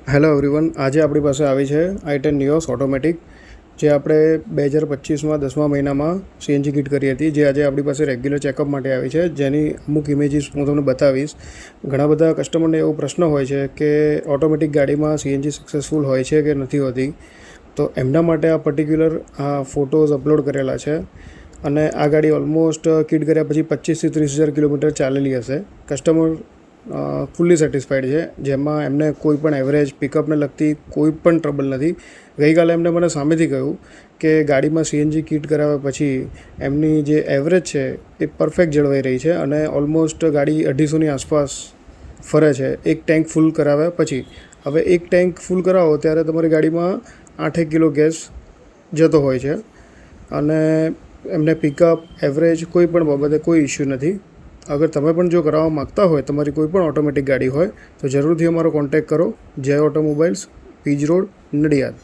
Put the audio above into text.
Hello everyone, આજે આપણી પાસે આવી છે i10 નિયોસ ઓટોમેટિક, જે આપણે 2025માં 10મા મહિનામાં સીએનજી કિટ કરી હતી, જે આજે આપણી પાસે રેગ્યુલર ચેકઅપ માટે આવી છે. જેની અમુક ઇમેજીસ હું તમને બતાવીશ. ઘણા બધા કસ્ટમરને એવો પ્રશ્ન હોય છે કે ઓટોમેટિક ગાડીમાં સીએનજી સક્સેસફુલ હોય છે કે નથી હોતી, તો એમના માટે આ પર્ટિક્યુલર ફોટોઝ અપલોડ કરેલા છે. અને આ ગાડી ઓલમોસ્ટ કિટ કર્યા પછી 25,000 થી 30,000 કિલોમીટર ચાલેલી હશે. કસ્ટમર ફૂલ્લી સેટિસ્ફાઈડ છે, જેમાં એમને કોઈ પણ એવરેજ પિકઅપને લગતી કોઈ પણ ટ્રબલ નથી. ગઈકાલે એમને મને સામેથી કહ્યું કે ગાડીમાં સીએનજી કિટ કરાવ્યા પછી એમની જે એવરેજ છે એ પરફેક્ટ જળવાઈ રહી છે અને ઓલમોસ્ટ ગાડી 250ની આસપાસ ફરે છે એક ટેન્ક ફૂલ કરાવ્યા પછી. હવે એક ટેન્ક ફૂલ કરાવો ત્યારે તમારી ગાડીમાં 8 કિલો ગેસ જતો હોય છે અને એમને પિકઅપ એવરેજ કોઈ પણ બાબતે કોઈ ઇશ્યુ નથી. અગર તમે પણ જો કરાવવા માગતા હોય, તમારી કોઈ પણ ઓટોમેટિક ગાડી હોય, તો જરૂરથી અમારો કોન્ટેક્ટ કરો. જય ઓટોમોબાઈલ્સ, પીજ રોડ, નડિયાદ.